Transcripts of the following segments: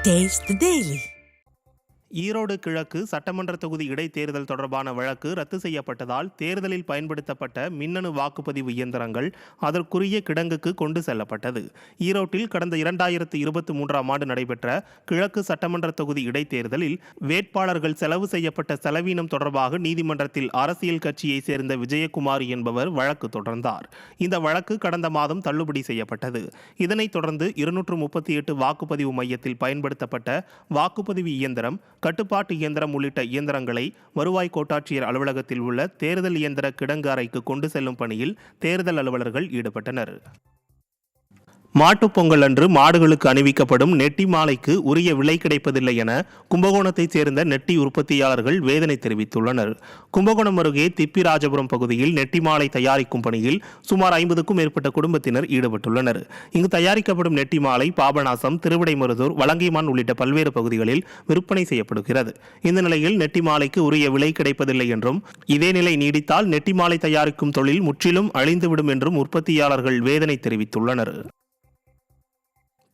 Taste the Daily. Erode கிழக்கு சட்டமன்ற தொகுதி இடைத்தேர்தல் தொடர்பான வழக்கு ரத்து செய்யப்பட்டதால் தேர்தலில் பயன்படுத்தப்பட்ட மின்னணு வாக்குப்பதிவு இயந்திரங்கள் அதற்குரிய கிடங்குக்கு கொண்டு செல்லப்பட்டது. ஈரோட்டில் கடந்த 2023ஆம் ஆண்டு நடைபெற்ற கிழக்கு சட்டமன்ற தொகுதி இடைத்தேர்தலில் வேட்பாளர்கள் செலவு செய்யப்பட்ட செலவீனம் தொடர்பாக நீதிமன்றத்தில் அரசியல் கட்சியை சேர்ந்த விஜயகுமார் என்பவர் வழக்கு தொடர்ந்தார். இந்த வழக்கு கடந்த மாதம் தள்ளுபடி செய்யப்பட்டது. இதனைத் தொடர்ந்து 238 வாக்குப்பதிவு மையத்தில் பயன்படுத்தப்பட்ட வாக்குப்பதிவு இயந்திரம், கட்டுப்பாட்டு இயந்திரம் உள்ளிட்ட இயந்திரங்களை வருவாய் கோட்டாட்சியர் அலுவலகத்தில் உள்ள தேர்தல் இயந்திர கிடங்கு அறைக்கு கொண்டு செல்லும் பணியில் தேர்தல் அலுவலர்கள் ஈடுபட்டனர். மாட்டுப்பொங்கல் அன்று மாடுகளுக்கு அணிவிக்கப்படும் நெட்டி மாலைக்கு உரிய விலை கிடைப்பதில்லை என கும்பகோணத்தைச் சேர்ந்த நெட்டி உற்பத்தியாளர்கள் வேதனை தெரிவித்துள்ளனர். கும்பகோணம் அருகே திப்பிராஜபுரம் பகுதியில் நெட்டி மாலை தயாரிக்கும் பணியில் சுமார் 50க்கும் மேற்பட்ட குடும்பத்தினர் ஈடுபட்டுள்ளனர். இங்கு தயாரிக்கப்படும் நெட்டி மாலை பாபநாசம், திருவிடைமருதூர், வலங்கைமான் உள்ளிட்ட பல்வேறு பகுதிகளில் விற்பனை செய்யப்படுகிறது. இந்த நிலையில் நெட்டி மாலைக்கு உரிய விலை கிடைப்பதில்லை என்றும், இதே நிலை நீடித்தால் நெட்டி மாலை தயாரிக்கும் தொழில் முற்றிலும் அழிந்துவிடும் என்றும் உற்பத்தியாளர்கள் வேதனை தெரிவித்துள்ளனர்.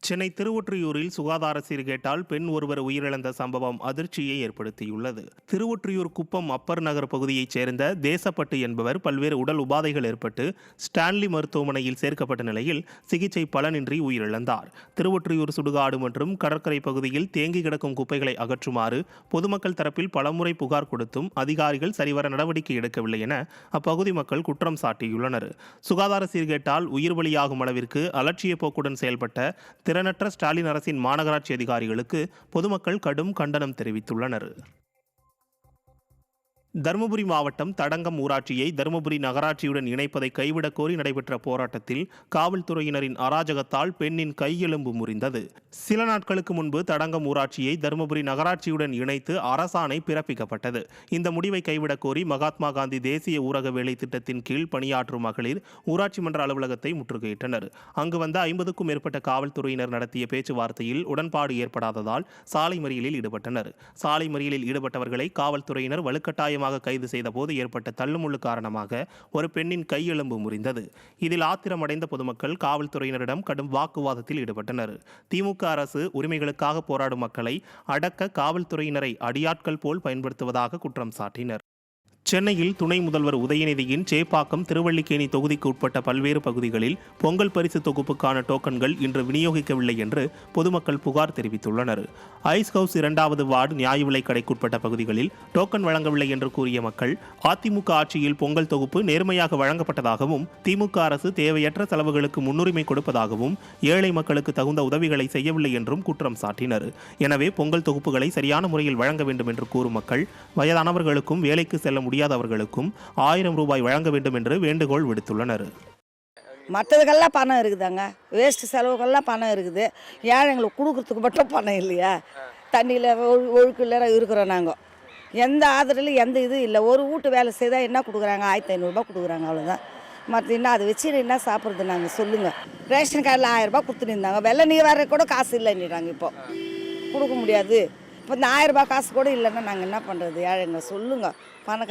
சென்னை திருவொற்றியூரில் சுகாதார சீர்கேட்டால் பெண் ஒருவர் உயிரிழந்த சம்பவம் அதிர்ச்சியை ஏற்படுத்தியுள்ளது. திருவொற்றியூர் குப்பம் அப்பர் நகர் பகுதியைச் சேர்ந்த தேசப்பட்டு என்பவர் பல்வேறு உடல் உபாதைகள் ஏற்பட்டு ஸ்டான்லி மருத்துவமனையில் சேர்க்கப்பட்ட நிலையில் சிகிச்சை பலனின்றி உயிரிழந்தார். திருவொற்றியூர் சுடுகாடு மற்றும் கடற்கரை பகுதியில் தேங்கி கிடக்கும் குப்பைகளை அகற்றுமாறு பொதுமக்கள் தரப்பில் பலமுறை புகார் கொடுத்தும் அதிகாரிகள் சரிவர நடவடிக்கை எடுக்கவில்லை என அப்பகுதி மக்கள் குற்றம் சாட்டியுள்ளனர். சுகாதார சீர்கேட்டால் உயிர் பலியாகும் அளவிற்கு அலட்சிய போக்குடன் செயல்பட்ட திறனற்ற ஸ்டாலின் அரசின் மாநகராட்சி அதிகாரிகளுக்கு பொதுமக்கள் கடும் கண்டனம் தெரிவித்துள்ளனர். தருமபுரி மாவட்டம் தடங்கம் ஊராட்சியை தருமபுரி நகராட்சியுடன் இணைப்பதை கைவிடக் கோரி நடைபெற்ற போராட்டத்தில் காவல்துறையினரின் அராஜகத்தால் பெண்ணின் கையெலும்பு முறிந்தது. சில நாட்களுக்கு முன்பு தடங்கம் ஊராட்சியை தருமபுரி நகராட்சியுடன் இணைத்து அரசாணை பிறப்பிக்கப்பட்டது. இந்த முடிவை கைவிடக் கோரி மகாத்மா காந்தி தேசிய ஊரக வேலை திட்டத்தின் கீழ் பணியாற்றும் மகளிர் ஊராட்சி மன்ற அலுவலகத்தை முற்றுகையிட்டனர். அங்கு வந்த 50க்கும் மேற்பட்ட காவல்துறையினர் நடத்திய பேச்சுவார்த்தையில் உடன்பாடு ஏற்படாததால் சாலை மறியலில் ஈடுபட்டனர். சாலை மறியலில் ஈடுபட்டவர்களை காவல்துறையினர் வலுக்கட்டாயம் கைது செய்த போது ஏற்பட்ட தள்ளுமுள்ளு காரணமாக ஒரு பெண்ணின் கையெலும்பு முறிந்தது. இதில் ஆத்திரமடைந்த பொதுமக்கள் காவல்துறையினரிடம் கடும் வாக்குவாதத்தில் ஈடுபட்டனர். திமுக அரசு உரிமைகளுக்காக போராடும் மக்களை அடக்க காவல்துறையினரை அடியாட்கள் போல் பயன்படுத்துவதாக குற்றம் சாட்டினர். சென்னையில் துணை முதல்வர் உதயநிதியின் சேப்பாக்கம், திருவல்லிக்கேணி தொகுதிக்கு உட்பட்ட பல்வேறு பகுதிகளில் பொங்கல் பரிசு தொகுப்புக்கான டோக்கன்கள் இன்று விநியோகிக்கவில்லை என்று பொதுமக்கள் புகார் தெரிவித்துள்ளனர். ஐஸ் ஹவுஸ் 2வது வார்டு நியாய விலைக் கடைக்குட்பட்ட பகுதிகளில் டோக்கன் வழங்கவில்லை என்று கூறிய மக்கள், அதிமுக ஆட்சியில் பொங்கல் தொகுப்பு நேர்மையாக வழங்கப்பட்டதாகவும், திமுக அரசு தேவையற்ற செலவுகளுக்கு முன்னுரிமை கொடுப்பதாகவும், ஏழை மக்களுக்கு தகுந்த உதவிகளை செய்யவில்லை என்றும் குற்றம் சாட்டினர். எனவே பொங்கல் தொகுப்புகளை சரியான முறையில் வழங்க வேண்டும் என்று கூறும் மக்கள், வயதானவர்களுக்கும் வேலைக்கு செல்ல முடியாதவர்களுக்கும் 1000 ரூபாய் வழங்க வேண்டும் என்று வேண்டுகோள் விடுத்துள்ளனர். மற்றதுக்கெல்லாம் பணம் இருக்குதாங்க, வேஸ்ட் செலவுக்கெல்லாம் பணம் இருக்குது. ஏழைங்களுக்கு கொடுக்கறதுக்கு மட்டும் பணம் இல்லையா? தண்ணியில் ஒழுக்கில் இருக்கிறோம். நாங்கள் எந்த ஆதரவில் எந்த இது இல்லை. ஒரு வீட்டு வேலை செய்தால் என்ன கொடுக்குறாங்க? 1500 ரூபா கொடுக்குறாங்க, அவ்வளோதான். மற்ற என்ன அதை வச்சு என்ன சாப்பிட்றது? நாங்கள் சொல்லுங்கள். ரேஷன் கார்டில் 1000 ரூபா கொடுத்துட்டு இருந்தாங்க. வெள்ளை நீ வர கூட காசு இல்லைன்னுறாங்க. இப்போ கொடுக்க முடியாது. இப்போ இந்த 1000 ரூபா காசு கூட இல்லைன்னா நாங்கள் என்ன பண்ணுறது? ஏழைங்க சொல்லுங்கள். பணம்